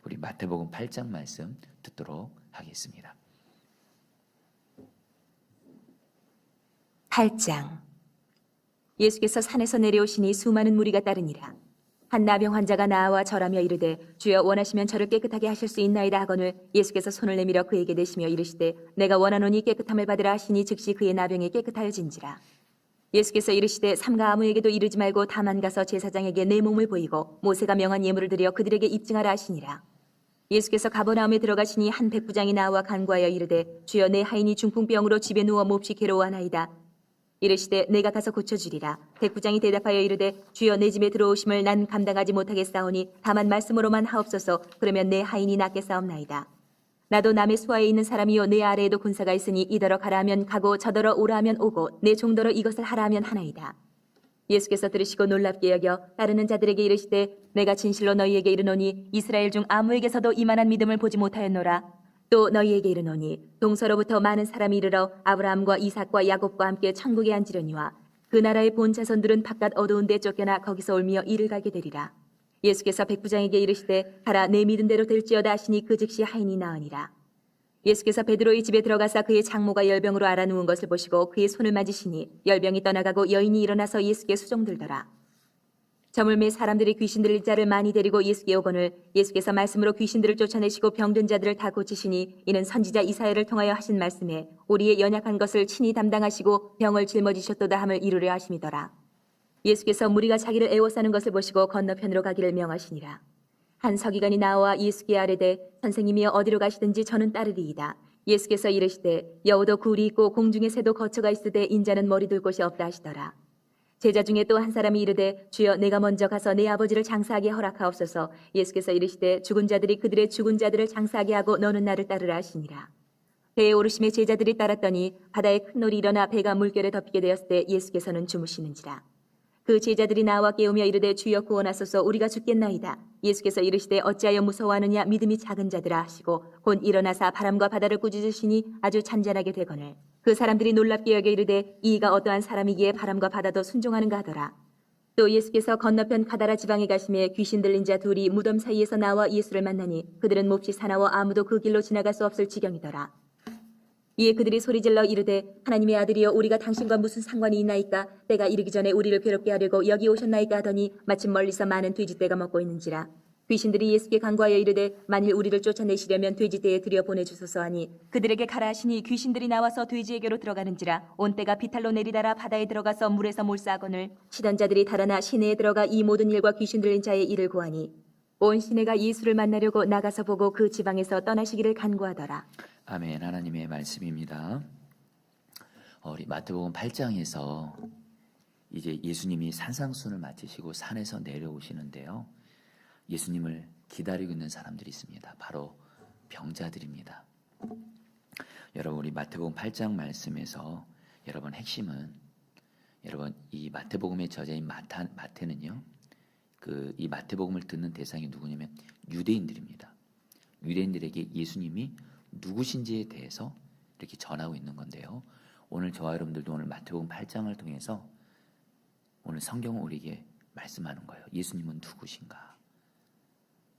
우리 마태복음 8장 말씀 듣도록 하겠습니다. 8장. 예수께서 산에서 내려오시니 수많은 무리가 따르니라. 한 나병 환자가 나와 절하며 이르되 주여 원하시면 저를 깨끗하게 하실 수 있나이다 하거늘 예수께서 손을 내밀어 그에게 대시며 이르시되 내가 원하노니 깨끗함을 받으라 하시니 즉시 그의 나병이 깨끗하여진지라. 예수께서 이르시되 삼가 아무에게도 이르지 말고 다만 가서 제사장에게 내 몸을 보이고 모세가 명한 예물을 드려 그들에게 입증하라 하시니라. 예수께서 가버나움에 들어가시니 한 백부장이 나와 간구하여 이르되 주여 내 하인이 중풍병으로 집에 누워 몹시 괴로워하나이다. 이르시되 내가 가서 고쳐주리라. 백부장이 대답하여 이르되 주여 내 집에 들어오심을 난 감당하지 못하겠사오니 다만 말씀으로만 하옵소서. 그러면 내 하인이 낫겠사옵나이다. 나도 남의 수하에 있는 사람이요 내 아래에도 군사가 있으니 이더러 가라 하면 가고 저더러 오라 하면 오고 내 종더러 이것을 하라 하면 하나이다. 예수께서 들으시고 놀랍게 여겨 따르는 자들에게 이르시되 내가 진실로 너희에게 이르노니 이스라엘 중 아무에게서도 이만한 믿음을 보지 못하였노라. 또 너희에게 이르노니 동서로부터 많은 사람이 이르러 아브라함과 이삭과 야곱과 함께 천국에 앉으려니와 그 나라의 본 자손들은 바깥 어두운 데 쫓겨나 거기서 울며 이를 가게 되리라. 예수께서 백부장에게 이르시되 가라 내 믿은 대로 될지어다 하시니 그 즉시 하인이 나으니라. 예수께서 베드로의 집에 들어가사 그의 장모가 열병으로 앓아 누운 것을 보시고 그의 손을 맞으시니 열병이 떠나가고 여인이 일어나서 예수께 수종들더라. 저물매 사람들이 귀신 들릴 자를 많이 데리고 예수께 오거늘 예수께서 말씀으로 귀신들을 쫓아내시고 병든 자들을 다 고치시니 이는 선지자 이사야를 통하여 하신 말씀에 우리의 연약한 것을 친히 담당하시고 병을 짊어지셨도다 함을 이루려 하심이더라. 예수께서 무리가 자기를 애워싸는 것을 보시고 건너편으로 가기를 명하시니라. 한 서기관이 나와 예수께 아뢰되 선생님이여 어디로 가시든지 저는 따르리이다. 예수께서 이르시되 여우도 굴이 있고 공중의 새도 거처가 있으되 인자는 머리 둘 곳이 없다 하시더라. 제자 중에 또 한 사람이 이르되 주여 내가 먼저 가서 내 아버지를 장사하게 허락하옵소서. 예수께서 이르시되 죽은 자들이 그들의 죽은 자들을 장사하게 하고 너는 나를 따르라 하시니라. 배에 오르심에 제자들이 따랐더니 바다에 큰 놀이 일어나 배가 물결에 덮이게 되었을 때 예수께서는 주무시는지라. 그 제자들이 나와 깨우며 이르되 주여 구원하소서 우리가 죽겠나이다. 예수께서 이르시되 어찌하여 무서워하느냐 믿음이 작은 자들아 하시고 곧 일어나사 바람과 바다를 꾸짖으시니 아주 잔잔하게 되거늘 그 사람들이 놀랍게 여겨 이르되 이가 어떠한 사람이기에 바람과 바다도 순종하는가 하더라. 또 예수께서 건너편 가다라 지방에 가심에 귀신 들린 자 둘이 무덤 사이에서 나와 예수를 만나니 그들은 몹시 사나워 아무도 그 길로 지나갈 수 없을 지경이더라. 이에 그들이 소리질러 이르되 하나님의 아들이여 우리가 당신과 무슨 상관이 있나이까. 때가 이르기 전에 우리를 괴롭게 하려고 여기 오셨나이까 하더니 마침 멀리서 많은 돼지떼가 먹고 있는지라. 귀신들이 예수께 간구하여 이르되 만일 우리를 쫓아내시려면 돼지떼에 들여 보내주소서 하니 그들에게 가라 하시니 귀신들이 나와서 돼지에게로 들어가는지라. 온 때가 비탈로 내리다라 바다에 들어가서 물에서 몰사하거늘 치던 자들이 달아나 시내에 들어가 이 모든 일과 귀신 들린 자의 일을 고하니 온 시내가 예수를 만나려고 나가서 보고 그 지방에서 떠나시기를 간구하더라. 아멘. 하나님의 말씀입니다. 우리 마태복음 8장에서 이제 예수님이 산상순을 마치시고 산에서 내려오시는데요. 예수님을 기다리고 있는 사람들이 있습니다. 바로 병자들입니다. 여러분 우리 마태복음 8장 말씀에서 여러분 핵심은 여러분 이 마태복음의 저자인 마태는요. 이 마태복음을 듣는 대상이 누구냐면 유대인들입니다. 유대인들에게 예수님이 누구신지에 대해서 이렇게 전하고 있는 건데요. 오늘 저와 여러분들도 오늘 마태복음 8장을 통해서 오늘 성경은 우리에게 말씀하는 거예요. 예수님은 누구신가?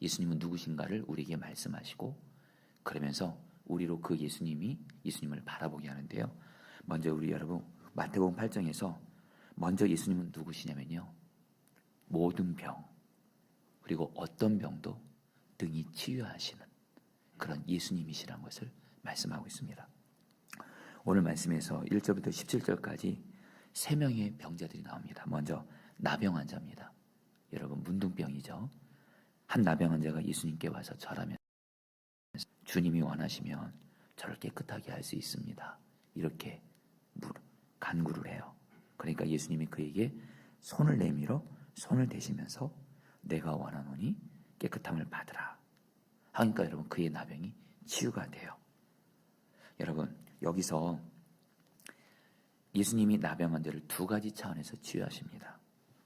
예수님은 누구신가를 우리에게 말씀하시고 그러면서 우리로 그 예수님을 바라보게 하는데요. 먼저 우리 여러분 마태복음 8장에서 먼저 예수님은 누구시냐면요. 모든 병 그리고 어떤 병도 등이 치유하시는 그런 예수님이시라는 것을 말씀하고 있습니다. 오늘 말씀에서 1절부터 17절까지 3명의 병자들이 나옵니다. 먼저 나병 환자입니다. 여러분 문둥병이죠. 한 나병 환자가 예수님께 와서 절하면 주님이 원하시면 저를 깨끗하게 할 수 있습니다. 이렇게 간구를 해요. 그러니까 예수님이 그에게 손을 내밀어 손을 대시면서 내가 원하노니 깨끗함을 받으라. 하니까 여러분 그의 나병이 치유가 돼요. 여러분 여기서 예수님이 나병 환자를 2가지 차원에서 치유하십니다.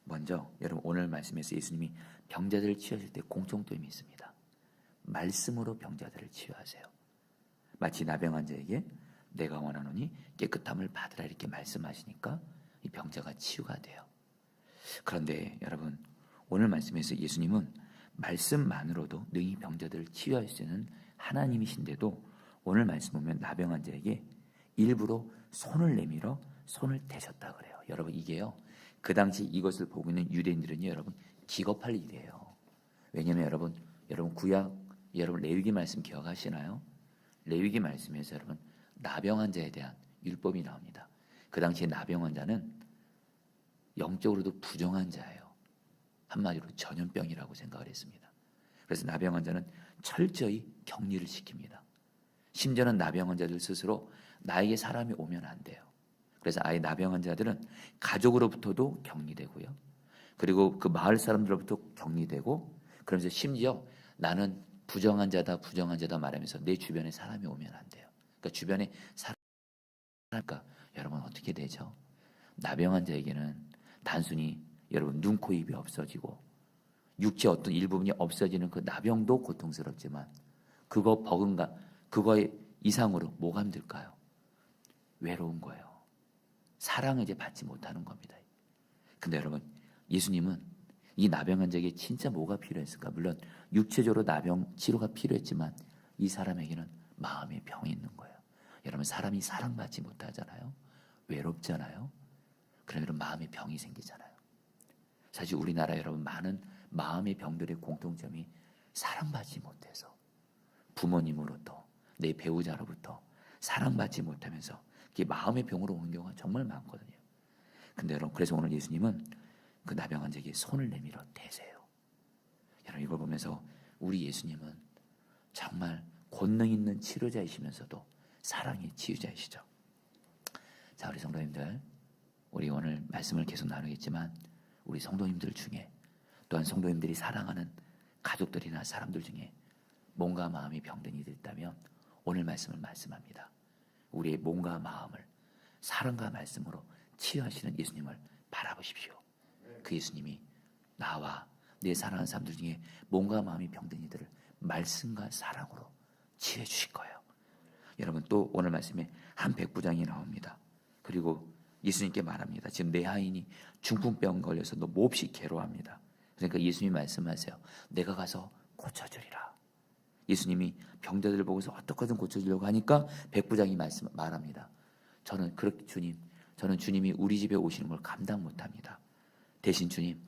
먼저 여러분 오늘 말씀에서 예수님이 병자들을 치유하실 때 공통점이 있습니다. 말씀으로 병자들을 치유하세요. 마치 나병 환자에게 내가 원하노니 깨끗함을 받으라 이렇게 말씀하시니까 이 병자가 치유가 돼요. 그런데 여러분 오늘 말씀에서 예수님은 말씀만으로도 능히 병자들을 치유할 수 있는 하나님이신데도 오늘 말씀 보면 나병 환자에게 일부러 손을 내밀어 손을 대셨다 그래요. 여러분 이게요. 그 당시 이것을 보고 있는 유대인들은요, 여러분 기겁할 일이에요. 왜냐하면 여러분 구약 여러분 레위기 말씀 기억하시나요? 레위기 말씀에서 여러분 나병 환자에 대한 율법이 나옵니다. 그 당시에 나병 환자는 영적으로도 부정한 자예요. 한마디로 전염병이라고 생각을 했습니다. 그래서 나병 환자는 철저히 격리를 시킵니다. 심지어는 나병 환자들 스스로 나에게 사람이 오면 안 돼요. 그래서 아예 나병 환자들은 가족으로부터도 격리되고요. 그리고 그 마을 사람들로부터 격리되고, 그러면서 심지어 나는 부정한 자다 말하면서 내 주변에 사람이 오면 안 돼요. 그러니까 주변에 사람이니까 여러분 어떻게 되죠? 나병 환자에게는 단순히 여러분 눈, 코, 입이 없어지고 육체 어떤 일부분이 없어지는 그 나병도 고통스럽지만 그거의 이상으로 뭐가 힘들까요? 외로운 거예요. 사랑을 이제 받지 못하는 겁니다. 근데 여러분 예수님은 이 나병 환자에게 진짜 뭐가 필요했을까? 물론 육체적으로 나병 치료가 필요했지만 이 사람에게는 마음의 병이 있는 거예요. 여러분 사람이 사랑받지 못하잖아요. 외롭잖아요. 그러면 마음의 병이 생기잖아요. 사실 우리나라 여러분 많은 마음의 병들의 공통점이 사랑받지 못해서 부모님으로부터 내 배우자로부터 사랑받지 못하면서 그게 마음의 병으로 오는 경우가 정말 많거든요. 근데 여러분 그래서 오늘 예수님은 그 나병 환자에게 손을 내밀어 대세요. 여러분 이걸 보면서 우리 예수님은 정말 권능 있는 치료자이시면서도 사랑의 치유자이시죠. 자, 우리 성도님들, 우리 오늘 말씀을 계속 나누겠지만 우리 성도님들 중에 또한 성도님들이 사랑하는 가족들이나 사람들 중에 몸과 마음이 병든 이들 있다면 오늘 말씀을 말씀합니다. 우리의 몸과 마음을 사랑과 말씀으로 치유하시는 예수님을 바라보십시오. 그 예수님이 나와 내 사랑하는 사람들 중에 몸과 마음이 병든 이들을 말씀과 사랑으로 치유해 주실 거예요. 여러분 또 오늘 말씀에 한 백부장이 나옵니다. 그리고 예수님께 말합니다. 지금 내 하인이 중풍병 걸려서 너 몹시 괴로워합니다. 그러니까 예수님이 말씀하세요. 내가 가서 고쳐주리라. 예수님이 병자들을 보고서 어떻게든 고쳐주려고 하니까 백부장이 말합니다. 저는 주님이 우리 집에 오시는 걸 감당 못합니다. 대신 주님,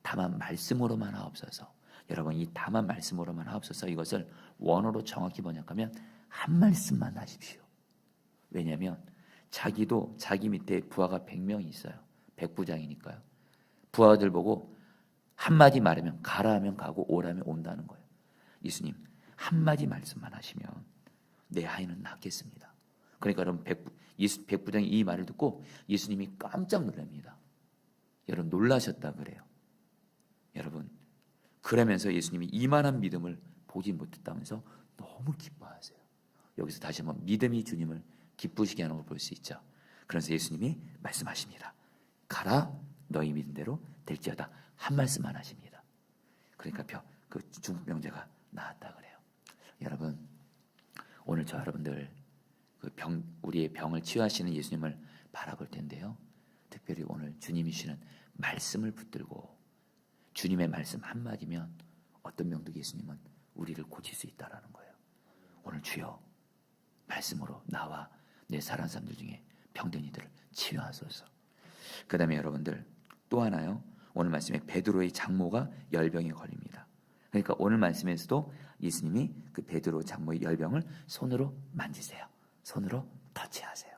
다만 말씀으로만 하옵소서. 여러분 이 다만 말씀으로만 하옵소서, 이것을 원어로 정확히 번역하면 한 말씀만 하십시오. 왜냐하면 자기도 자기 밑에 부하가 100명이 있어요. 백부장이니까요. 부하들 보고 한마디 말하면 가라 하면 가고 오라면 온다는 거예요. 예수님 한마디 말씀만 하시면 내 아이는 낫겠습니다. 그러니까 여러분 백부장이 이 말을 듣고 예수님이 깜짝 놀랍니다. 여러분 놀라셨다 그래요. 여러분 그러면서 예수님이 이만한 믿음을 보지 못했다면서 너무 기뻐하세요. 여기서 다시 한번 믿음이 주님을 기쁘시게 하는 걸 볼 수 있죠. 그래서 예수님이 말씀하십니다. 가라, 너희 믿은 대로 될지어다. 한 말씀만 하십니다. 그러니까 그 중풍병자가 나았다 그래요. 여러분 오늘 저 여러분들 우리의 병을 치유하시는 예수님을 바라볼 텐데요. 특별히 오늘 주님이 주시는 말씀을 붙들고 주님의 말씀 한마디면 어떤 병도 예수님은 우리를 고칠 수 있다라는 거예요. 오늘 주여 말씀으로 나와 내 사랑하는 사람들 중에 병든 이들을 치유하소서. 그 다음에 여러분들 또 하나요. 오늘 말씀에 베드로의 장모가 열병에 걸립니다. 그러니까 오늘 말씀에서도 예수님이 그 베드로 장모의 열병을 손으로 만지세요. 손으로 터치하세요.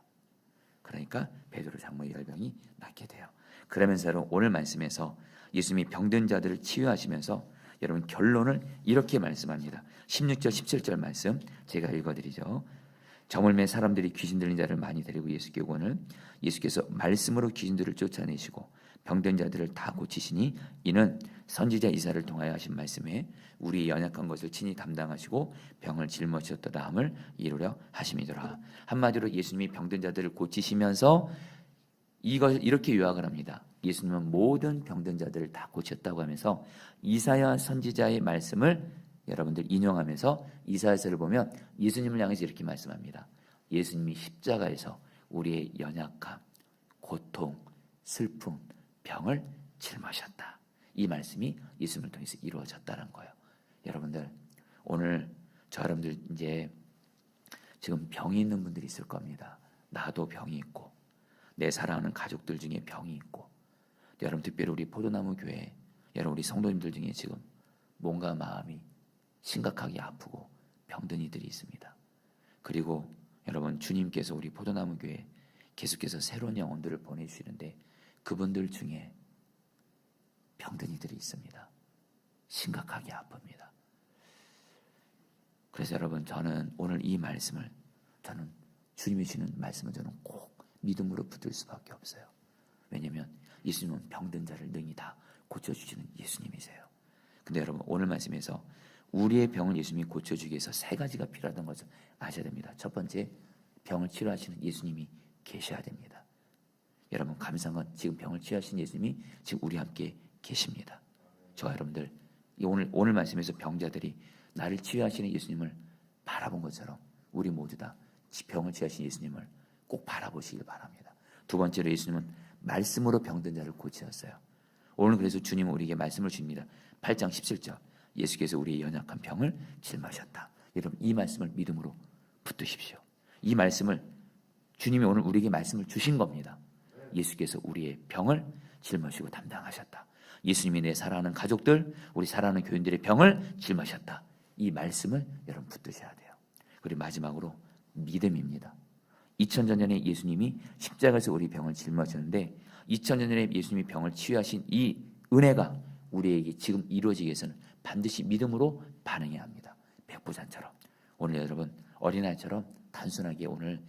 그러니까 베드로 장모의 열병이 낫게 돼요. 그러면서 여러분 오늘 말씀에서 예수님이 병든 자들을 치유하시면서 여러분 결론을 이렇게 말씀합니다. 16절 17절 말씀 제가 읽어드리죠. 저물매 사람들이 귀신 들린 자를 많이 데리고 예수께 오거늘 예수께서 말씀으로 귀신들을 쫓아내시고 병든 자들을 다 고치시니 이는 선지자 이사를 통하여 하신 말씀에 우리 연약한 것을 친히 담당하시고 병을 짊어지셨도다 함을 이루려 하심이더라. 한마디로 예수님이 병든 자들을 고치시면서 이걸 이렇게 요약을 합니다. 예수님은 모든 병든 자들을 다 고쳤다고 하면서 이사야 선지자의 말씀을 여러분들 인용하면서 이사야서를 보면 예수님을 향해서 이렇게 말씀합니다. 예수님이 십자가에서 우리의 연약함, 고통, 슬픔, 병을 짊어졌다. 이 말씀이 예수님을 통해서 이루어졌다는 거예요. 여러분들 오늘 저 여러분들 이제 지금 병이 있는 분들이 있을 겁니다. 나도 병이 있고 내 사랑하는 가족들 중에 병이 있고 여러분 특별히 우리 포도나무 교회 여러분 우리 성도님들 중에 지금 몸과 마음이 심각하게 아프고 병든 이들이 있습니다. 그리고 여러분 주님께서 우리 포도나무 교회 계속해서 새로운 영혼들을 보내주시는데 그분들 중에 병든 이들이 있습니다. 심각하게 아픕니다. 그래서 여러분 저는 오늘 이 말씀을 저는 주님이 주시는 말씀을 저는 꼭 믿음으로 붙들 수밖에 없어요. 왜냐하면 예수님은 병든 자를 능히 다 고쳐주시는 예수님이세요. 근데 여러분 오늘 말씀에서 우리의 병을 예수님이 고쳐주기 위해서 세 가지가 필요하다는 것을 아셔야 됩니다. 첫 번째 병을 치료하시는 예수님이 계셔야 됩니다. 여러분 감사한 건 지금 병을 치유하신 예수님이 지금 우리 함께 계십니다. 저와 여러분들 오늘 말씀에서 병자들이 나를 치유하시는 예수님을 바라본 것처럼 우리 모두 다 병을 치유하신 예수님을 꼭 바라보시길 바랍니다. 두 번째로 예수님은 말씀으로 병든 자를 고치셨어요. 오늘 그래서 주님은 우리에게 말씀을 주십니다. 8장 17절 예수께서 우리의 연약한 병을 짊어졌다. 여러분 이 말씀을 믿음으로 붙드십시오. 이 말씀을 주님이 오늘 우리에게 말씀을 주신 겁니다. 예수께서 우리의 병을 짊어지고 담당하셨다. 예수님이 내 사랑하는 가족들, 우리 사랑하는 교인들의 병을 짊어졌다. 이 말씀을 여러분 붙드셔야 돼요. 그리고 마지막으로 믿음입니다. 2000년 전에 예수님이 십자가에서 우리 병을 짊어지는데 2000년 전에 예수님이 병을 치유하신 이 은혜가 우리에게 지금 이루어지기 위해서는 반드시 믿음으로 반응해야 합니다. 백부장처럼 오늘 여러분 어린아이처럼 단순하게 오늘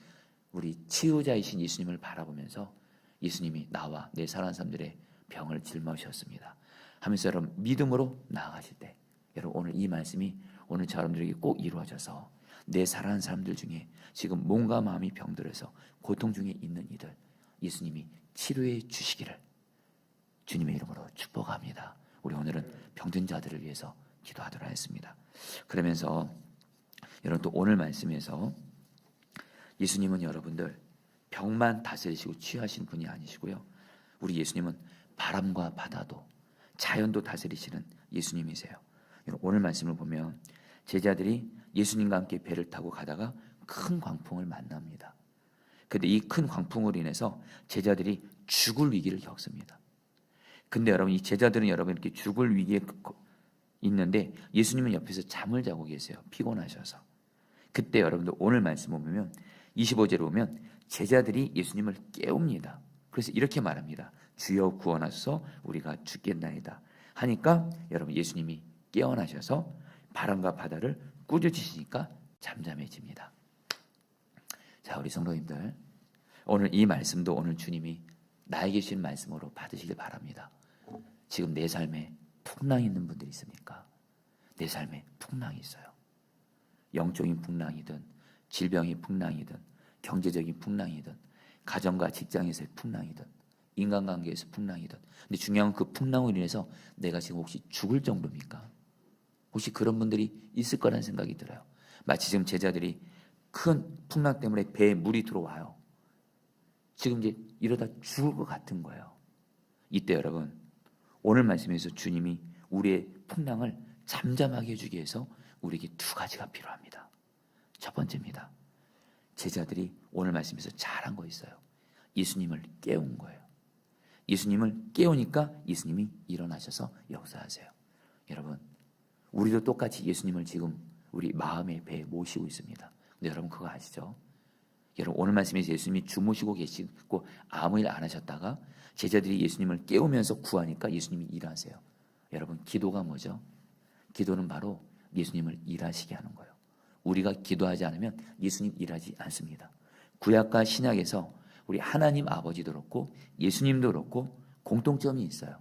우리 치유자이신 예수님을 바라보면서 예수님이 나와 내 사랑하는 사람들의 병을 짊어지셨습니다 하면서 여러분 믿음으로 나아가실 때 여러분 오늘 이 말씀이 오늘 저 여러분들에게 꼭 이루어져서 내 사랑하는 사람들 중에 지금 몸과 마음이 병들어서 고통 중에 있는 이들 예수님이 치료해 주시기를 주님의 이름으로 축복합니다. 우리 오늘은 병든 자들을 위해서 기도하도록 하겠습니다. 그러면서 여러분 또 오늘 말씀에서 예수님은 여러분들 병만 다스리시고 치유하신 분이 아니시고요. 우리 예수님은 바람과 바다도 자연도 다스리시는 예수님이세요. 오늘 말씀을 보면 제자들이 예수님과 함께 배를 타고 가다가 큰 광풍을 만납니다. 근데 이 큰 광풍으로 인해서 제자들이 죽을 위기를 겪습니다. 근데 여러분 이 제자들은 여러분 이렇게 죽을 위기에 있는데 예수님은 옆에서 잠을 자고 계세요. 피곤하셔서. 그때 여러분들 오늘 말씀을 보면 25절에 보면 제자들이 예수님을 깨웁니다. 그래서 이렇게 말합니다. 주여 구원하소서 우리가 죽겠나이다 하니까 여러분 예수님이 깨어나셔서 바람과 바다를 꾸짖으시니까 잠잠해집니다. 자 우리 성도님들 오늘 이 말씀도 오늘 주님이 나에게 주신 말씀으로 받으시길 바랍니다. 지금 내 삶에 풍랑이 있는 분들이 있습니까? 내 삶에 풍랑이 있어요. 영적인 풍랑이든 질병의 풍랑이든 경제적인 풍랑이든 가정과 직장에서의 풍랑이든 인간관계에서 풍랑이든 근데 중요한 그 풍랑으로 인해서 내가 지금 혹시 죽을 정도입니까? 혹시 그런 분들이 있을 거라는 생각이 들어요. 마치 지금 제자들이 큰 풍랑 때문에 배에 물이 들어와요. 지금 이제 이러다 죽을 것 같은 거예요. 이때 여러분 오늘 말씀에서 주님이 우리의 풍랑을 잠잠하게 해주기 위해서 우리에게 두 가지가 필요합니다. 첫 번째입니다. 제자들이 오늘 말씀에서 잘한 거 있어요. 예수님을 깨운 거예요. 예수님을 깨우니까 예수님이 일어나셔서 역사하세요. 여러분 우리도 똑같이 예수님을 지금 우리 마음의 배에 모시고 있습니다. 근데 여러분 그거 아시죠? 여러분 오늘 말씀에서 예수님이 주무시고 계시고 아무 일 안 하셨다가 제자들이 예수님을 깨우면서 구하니까 예수님이 일하세요. 여러분 기도가 뭐죠? 기도는 바로 예수님을 일하시게 하는 거예요. 우리가 기도하지 않으면 예수님 일하지 않습니다. 구약과 신약에서 우리 하나님 아버지도 그렇고 예수님도 그렇고 공통점이 있어요.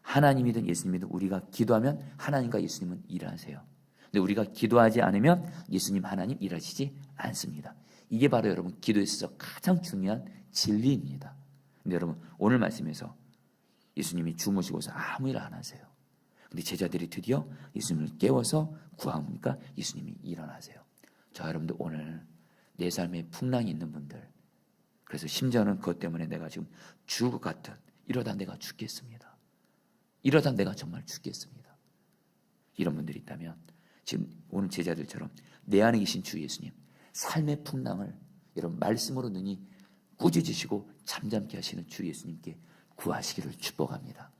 하나님이든 예수님이든 우리가 기도하면 하나님과 예수님은 일하세요. 근데 우리가 기도하지 않으면 예수님 하나님 일하시지 않습니다. 이게 바로 여러분 기도에 있어서 가장 중요한 진리입니다. 근데 여러분 오늘 말씀에서 예수님이 주무시고서 아무 일 안 하세요. 근데 제자들이 드디어 예수님을 깨워서 구하니까 예수님이 일어나세요. 저 여러분들 오늘 내 삶에 풍랑이 있는 분들 그래서 심지어는 그것 때문에 내가 지금 죽을 것 같은 이러다 내가 죽겠습니다. 이러다 내가 정말 죽겠습니다. 이런 분들이 있다면 지금 오늘 제자들처럼 내 안에 계신 주 예수님 삶의 풍랑을 여러분 말씀으로 능히 꾸짖으시고 잠잠케 하시는 주 예수님께 구하시기를 축복합니다.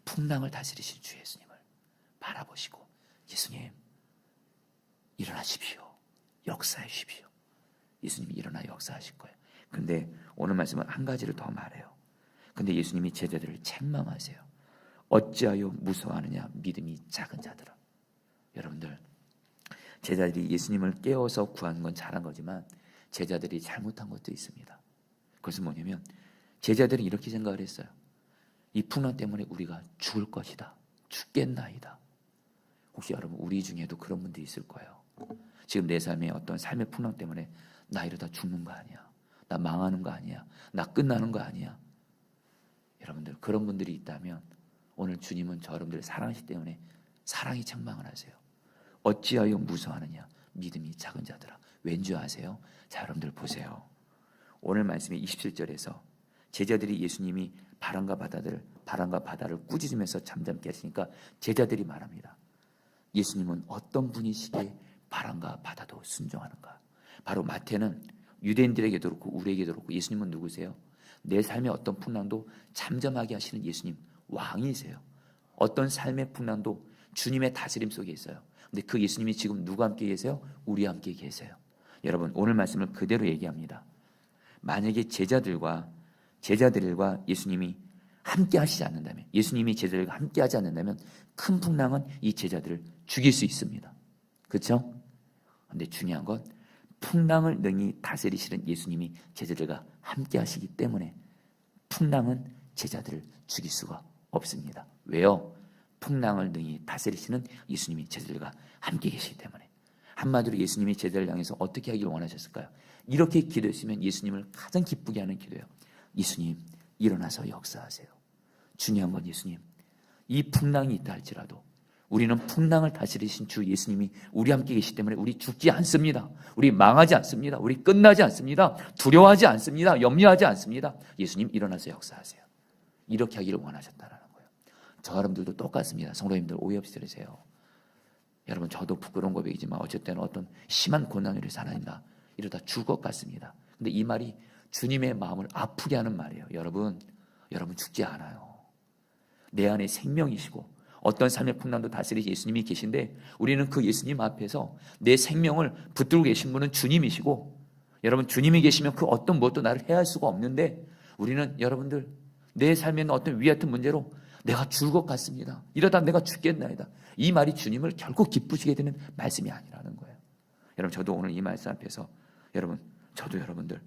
풍랑을 다스리신 주 예수님을 바라보시고 예수님 일어나십시오. 역사해 주십시오. 예수님이 일어나 역사하실 거예요. 근데 오늘 말씀은 한 가지를 더 말해요. 근데 예수님이 제자들을 책망하세요. 어찌하여 무서워하느냐 믿음이 작은 자들아. 여러분들 제자들이 예수님을 깨워서 구한 건 잘한 거지만 제자들이 잘못한 것도 있습니다. 그것은 뭐냐면 제자들이 이렇게 생각을 했어요. 이 풍랑 때문에 우리가 죽을 것이다. 죽겠나이다. 혹시 여러분 우리 중에도 그런 분들이 있을 거예요. 지금 내 삶에 어떤 삶의 풍랑 때문에 나 이러다 죽는 거 아니야. 나 망하는 거 아니야. 나 끝나는 거 아니야. 여러분들 그런 분들이 있다면 오늘 주님은 저 여러분들의 사랑하시기 때문에 사랑이 책망을 하세요. 어찌하여 무서워하느냐 믿음이 작은 자들아. 왠지 아세요? 자 여러분들 보세요. 오늘 말씀의 27절에서 제자들이 예수님이 바람과 바다를 꾸짖으면서 잠잠게 하시니까 제자들이 말합니다. 예수님은 어떤 분이시기에 바람과 바다도 순종하는가? 바로 마태는 유대인들에게도 그렇고 우리에게도 그렇고 예수님은 누구세요? 내 삶의 어떤 풍랑도 잠잠하게 하시는 예수님 왕이세요. 어떤 삶의 풍랑도 주님의 다스림 속에 있어요. 근데 그 예수님이 지금 누구와 함께 계세요? 우리와 함께 계세요. 여러분 오늘 말씀을 그대로 얘기합니다. 만약에 제자들과 예수님이 함께 하시지 않는다면 예수님이 제자들과 함께 하지 않는다면 큰 풍랑은 이 제자들을 죽일 수 있습니다. 그렇죠? 근데 중요한 건 풍랑을 능히 다스리시는 예수님이 제자들과 함께 하시기 때문에 풍랑은 제자들을 죽일 수가 없습니다. 왜요? 풍랑을 능히 다스리시는 예수님이 제자들과 함께 계시기 때문에. 한마디로 예수님이 제자를 향해서 어떻게 하길 원하셨을까요? 이렇게 기도했으면 예수님을 가장 기쁘게 하는 기도예요. 예수님 일어나서 역사하세요. 중요한 건 예수님 이 풍랑이 있다 할지라도 우리는 풍랑을 다스리신 주 예수님이 우리 함께 계시기 때문에 우리 죽지 않습니다. 우리 망하지 않습니다. 우리 끝나지 않습니다. 두려워하지 않습니다. 염려하지 않습니다. 예수님 일어나서 역사하세요. 이렇게 하기를 원하셨다는 거예요. 저 여러분들도 똑같습니다. 성도님들 오해 없이 들으세요. 여러분 저도 부끄러운 고백이지만 어쨌든 어떤 심한 고난으로 살아낸다. 이러다 죽을 것 같습니다. 근데 이 말이 주님의 마음을 아프게 하는 말이에요. 여러분 죽지 않아요. 내 안에 생명이시고 어떤 삶의 풍랑도 다스리시 예수님이 계신데 우리는 그 예수님 앞에서 내 생명을 붙들고 계신 분은 주님이시고 여러분 주님이 계시면 그 어떤 무엇도 나를 해할 수가 없는데 우리는 여러분들 내 삶에 있는 어떤 위 같은 문제로 내가 죽을 것 같습니다. 이러다 내가 죽겠나이다. 이 말이 주님을 결코 기쁘시게 되는 말씀이 아니라는 거예요. 여러분 저도 오늘 이 말씀 앞에서 저도 여러분들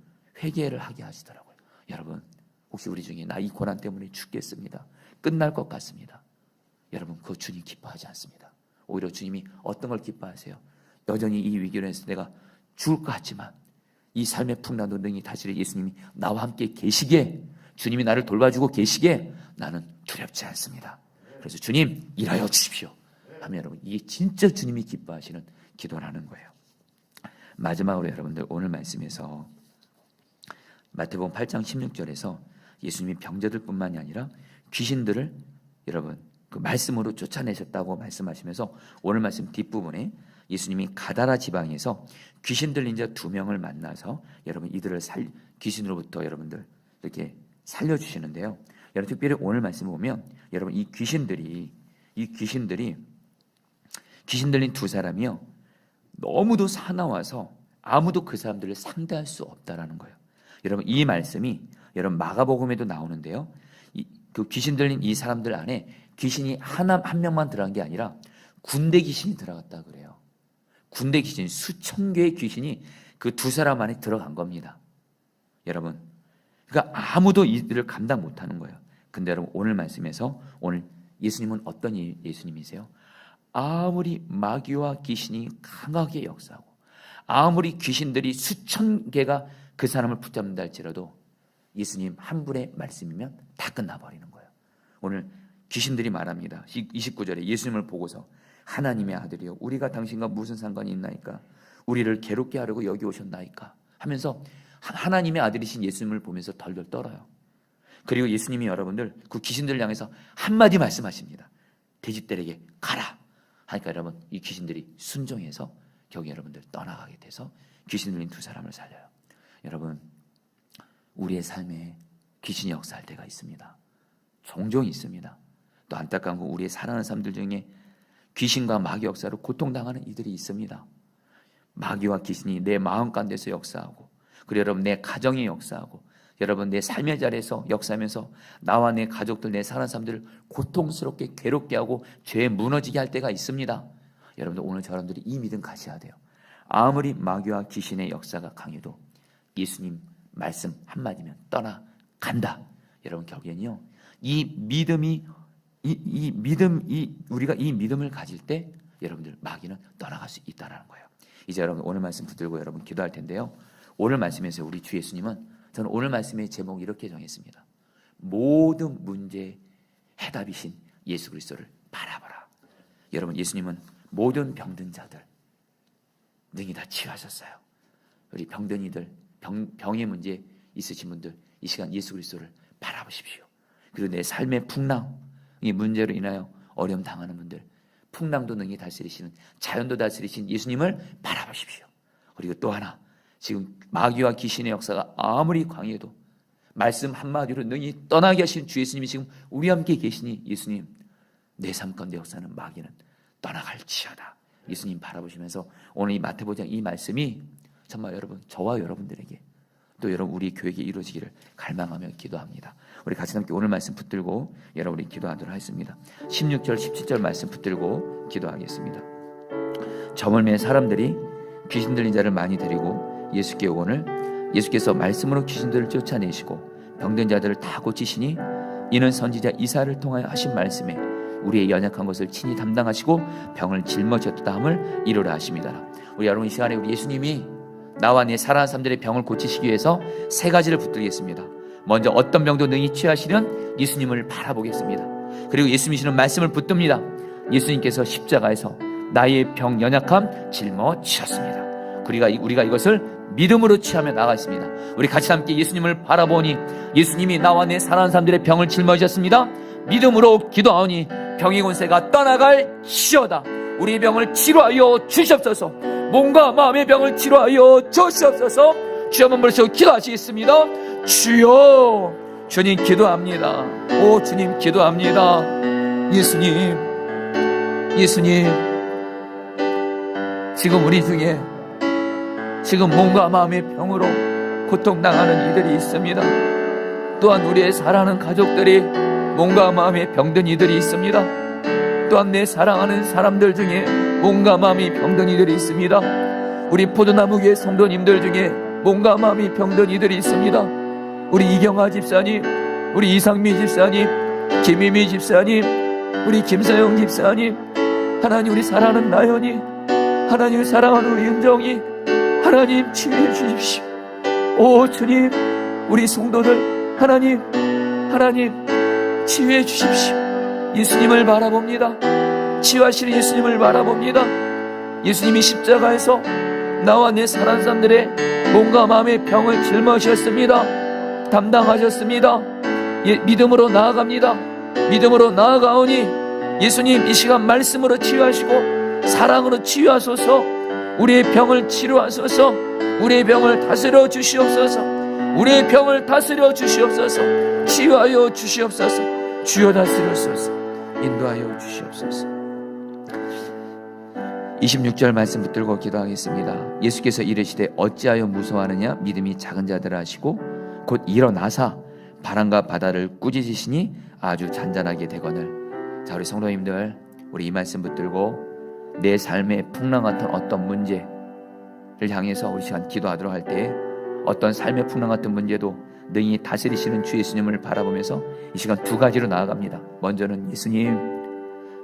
회개를 하게 하시더라고요. 여러분 혹시 우리 중에 나 이 고난 때문에 죽겠습니다. 끝날 것 같습니다. 여러분 그 주님 기뻐하지 않습니다. 오히려 주님이 어떤 걸 기뻐하세요? 여전히 이 위기로 해서 내가 죽을 것 같지만 이 삶의 풍랑도 능히 다스릴 예수님이 나와 함께 계시기에 주님이 나를 돌봐주고 계시기에 나는 두렵지 않습니다. 그래서 주님 일하여 주십시오 하면 여러분 이게 진짜 주님이 기뻐하시는 기도라는 거예요. 마지막으로 여러분들 오늘 말씀에서 마태복음 8장 16절에서 예수님이 병자들뿐만이 아니라 귀신들을 여러분 그 말씀으로 쫓아내셨다고 말씀하시면서 오늘 말씀 뒷부분에 예수님이 가다라 지방에서 귀신 들린 자 2명을 만나서 여러분 이들을 귀신으로부터 여러분들 이렇게 살려주시는데요. 여러분 특별히 오늘 말씀 보면 여러분 이 귀신 들린 2사람이요 너무도 사나워서 아무도 그 사람들을 상대할 수 없다라는 거예요. 여러분 이 말씀이 여러분 마가복음에도 나오는데요. 그 귀신 들린 이 사람들 안에 귀신이 한 명만 들어간 게 아니라 군대 귀신이 들어갔다 그래요. 군대 귀신 수천 개의 귀신이 그 2사람 안에 들어간 겁니다. 여러분 그러니까 아무도 이들을 감당 못하는 거예요. 근데 여러분 오늘 말씀에서 오늘 예수님은 어떤 예수님이세요? 아무리 마귀와 귀신이 강하게 역사하고 아무리 귀신들이 수천 개가 그 사람을 붙잡는다 할지라도 예수님 한 분의 말씀이면 다 끝나버리는 거예요. 오늘 귀신들이 말합니다. 29절에 예수님을 보고서 하나님의 아들이요 우리가 당신과 무슨 상관이 있나이까? 우리를 괴롭게 하려고 여기 오셨나이까? 하면서 하나님의 아들이신 예수님을 보면서 덜덜 떨어요. 그리고 예수님이 여러분들 그 귀신들을 향해서 한마디 말씀하십니다. 돼지떼에게 가라 하니까 여러분 이 귀신들이 순종해서 결국 여러분들 떠나가게 돼서 귀신 들린 두 사람을 살려요. 여러분 우리의 삶에 귀신이 역사할 때가 있습니다. 종종 있습니다. 또 안타까운 건 우리의 사랑하는 사람들 중에 귀신과 마귀 역사로 고통당하는 이들이 있습니다. 마귀와 귀신이 내 마음 가운데서 역사하고, 그리고 여러분 내 가정에 역사하고, 여러분 내 삶의 자리에서 역사하면서 나와 내 가족들, 내 사랑하는 사람들을 고통스럽게 괴롭게 하고 죄에 무너지게 할 때가 있습니다. 여러분들 오늘 저분들이 이 믿음 가셔야 돼요. 아무리 마귀와 귀신의 역사가 강해도 예수님 말씀 한마디면 떠나간다. 여러분 결국엔요 우리가 이 믿음을 가질 때 여러분들 마귀는 떠나갈 수 있다는 거예요. 이제 여러분 오늘 말씀 붙들고 여러분 기도할 텐데요. 오늘 말씀에서 우리 주 예수님은, 저는 오늘 말씀의 제목을 이렇게 정했습니다. 모든 문제의 해답이신 예수 그리스도를 바라보라. 여러분 예수님은 모든 병든 자들 능히 다 치유하셨어요. 우리 병든 이들, 병의 문제 있으신 분들 이 시간 예수 그리스도를 바라보십시오. 그리고 내 삶의 풍랑, 이 문제로 인하여 어려움 당하는 분들, 풍랑도 능히 다스리시는, 자연도 다스리신 예수님을 바라보십시오. 그리고 또 하나, 지금 마귀와 귀신의 역사가 아무리 강해도 말씀 한마디로 능히 떠나게 하신 주 예수님이 지금 우리와 함께 계시니, 예수님 내 삶 가운데 역사는 마귀는 떠나갈지어다. 예수님 바라보시면서 오늘 이 마태복음 이 말씀이 정말 여러분, 저와 여러분들에게 또 여러분 우리 교회에 이루어지기를 갈망하며 기도합니다. 우리 같이 함께 오늘 말씀 붙들고 여러분 우리 기도하도록 하겠습니다. 16절 17절 말씀 붙들고 기도하겠습니다. 저물매 사람들이 귀신 들린 자를 많이 데리고 예수께 오거늘 예수께서 말씀으로 귀신들을 쫓아내시고 병든 자들을 다 고치시니 이는 선지자 이사야를 통하여 하신 말씀에 우리의 연약한 것을 친히 담당하시고 병을 짊어졌다 함을 이루라 하십니다. 우리 여러분 이 시간에 우리 예수님이 나와 내 사랑하는 사람들의 병을 고치시기 위해서 세 가지를 붙들겠습니다. 먼저 어떤 병도 능히 치유하시는 예수님을 바라보겠습니다. 그리고 예수님이 주시는 말씀을 붙듭니다. 예수님께서 십자가에서 나의 병 연약함 짊어지셨습니다. 우리가 이것을 믿음으로 취하며 나가겠습니다. 우리 같이 함께 예수님을 바라보니 예수님이 나와 내 사랑하는 사람들의 병을 짊어지셨습니다. 믿음으로 기도하오니 병의 권세가 떠나갈지어다. 우리의 병을 치료하여 주시옵소서. 몸과 마음의 병을 치료하여 주시옵소서. 주여 한번 부르시고 기도하시겠습니다. 주여, 주님 기도합니다. 오 주님 기도합니다. 예수님 지금 우리 중에 지금 몸과 마음의 병으로 고통당하는 이들이 있습니다. 또한 우리의 사랑하는 가족들이 몸과 마음에 병든 이들이 있습니다. 또한 내 사랑하는 사람들 중에 몸과 마음이 병든 이들이 있습니다. 우리 포도나무교회 성도님들 중에 몸과 마음이 병든 이들이 있습니다. 우리 이경아 집사님, 우리 이상미 집사님, 김희미 집사님, 우리 김서영 집사님, 하나님 우리 사랑하는 나연이, 하나님 사랑하는 우리 은정이, 하나님 치유해 주십시오. 오 주님, 우리 성도들 하나님 치유해 주십시오. 예수님을 바라봅니다. 치유하시는 예수님을 바라봅니다. 예수님이 십자가에서 나와 내 사랑하는 사람들의 몸과 마음의 병을 짊어지셨습니다. 담당하셨습니다. 믿음으로 나아갑니다. 믿음으로 나아가오니 예수님 이 시간 말씀으로 치유하시고 사랑으로 치유하소서. 우리의 병을 치료하소서. 우리의 병을 다스려 주시옵소서. 우리의 병을 다스려 주시옵소서. 치유하여 주시옵소서. 주여 다스려소서. 인도하여 주시옵소서. 26절 말씀 붙들고 기도하겠습니다. 예수께서 이르시되 어찌하여 무서워하느냐 믿음이 작은 자들아 하시고 곧 일어나사 바람과 바다를 꾸짖으시니 아주 잔잔하게 되거늘. 자 우리 성도님들, 우리 이 말씀 붙들고 내 삶의 풍랑 같은 어떤 문제를 향해서 우리 시간 기도하도록 할 때 어떤 삶의 풍랑 같은 문제도 능히 다스리시는 주 예수님을 바라보면서 이 시간 두 가지로 나아갑니다. 먼저는 예수님,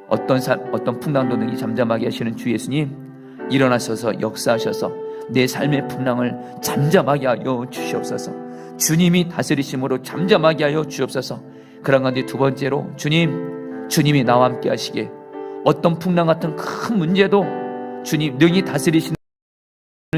어떤 풍랑도 능히 잠잠하게 하시는 주 예수님, 일어나셔서 역사하셔서 내 삶의 풍랑을 잠잠하게 하여 주시옵소서. 주님이 다스리심으로 잠잠하게 하여 주옵소서. 그런 가운데 두 번째로 주님이 나와 함께 하시기에 어떤 풍랑 같은 큰 문제도 주님 능히 다스리시는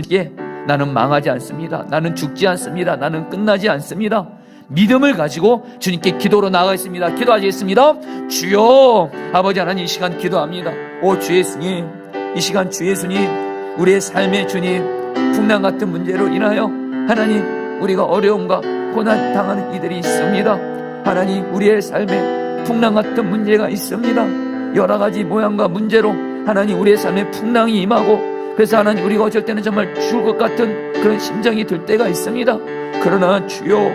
게 나는 망하지 않습니다. 나는 죽지 않습니다. 나는 끝나지 않습니다. 믿음을 가지고 주님께 기도로 나아가겠습니다. 기도하시겠습니다. 주여, 아버지 하나님, 이 시간 기도합니다. 오 주 예수님, 이 시간 주 예수님, 우리의 삶의 주님, 풍랑 같은 문제로 인하여 하나님, 우리가 어려움과 고난 당하는 이들이 있습니다. 하나님, 우리의 삶에 풍랑 같은 문제가 있습니다. 여러 가지 모양과 문제로 하나님, 우리의 삶에 풍랑이 임하고, 그래서 하나님, 우리가 어쩔 때는 정말 죽을 것 같은 그런 심정이 들 때가 있습니다. 그러나 주여,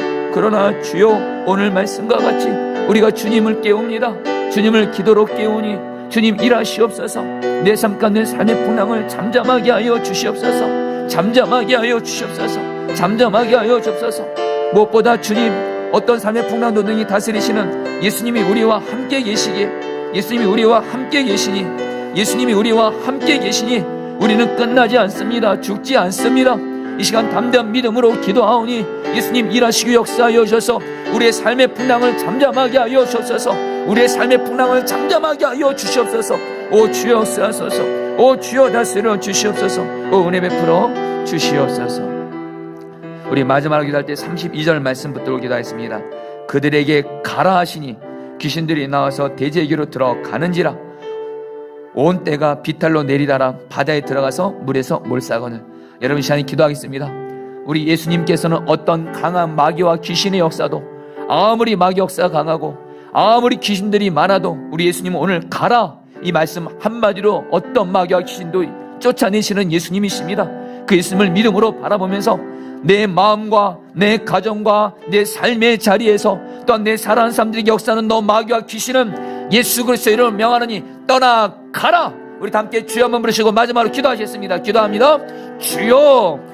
오늘 말씀과 같이 우리가 주님을 깨웁니다. 주님을 기도로 깨우니 주님 일하시옵소서. 내 삶 가운데 삶의 풍랑을 잠잠하게 하여 주시옵소서. 잠잠하게 하여 주시옵소서. 잠잠하게 하여 주옵소서. 무엇보다 주님, 어떤 삶의 풍랑도 능히 다스리시는 예수님이 우리와 함께 계시기에, 예수님이 우리와 함께 계시니, 예수님이 우리와 함께 계시니 우리는 끝나지 않습니다. 죽지 않습니다. 이 시간 담대한 믿음으로 기도하오니 예수님 일하시고 역사하여 주셔서 우리의 삶의 풍랑을 잠잠하게 하여 주옵소서. 우리의 삶의 풍랑을 잠잠하게 하여 주시옵소서. 오 주여 역사하소서. 오 주여 다스려 주시옵소서. 오 은혜 베풀어 주시옵소서. 우리 마지막으로 기도할 때 32절 말씀 붙들고 기도하겠습니다. 그들에게 가라 하시니 귀신들이 나와서 대제에게로 들어가는지라. 온 때가 비탈로 내리다라 바다에 들어가서 물에서 몰사거늘. 여러분 시간에 기도하겠습니다. 우리 예수님께서는 어떤 강한 마귀와 귀신의 역사도, 아무리 마귀 역사가 강하고 아무리 귀신들이 많아도 우리 예수님은 오늘 가라, 이 말씀 한마디로 어떤 마귀와 귀신도 쫓아내시는 예수님이십니다. 그 예수님을 믿음으로 바라보면서 내 마음과 내 가정과 내 삶의 자리에서 또한 내 사랑하는 사람들에게 역사하는 너 마귀와 귀신은 예수 그리스도의 이름으로 명하노니 떠나가라. 우리 다 함께 주여 한번 부르시고 마지막으로 기도하시겠습니다. 기도합니다. 주여.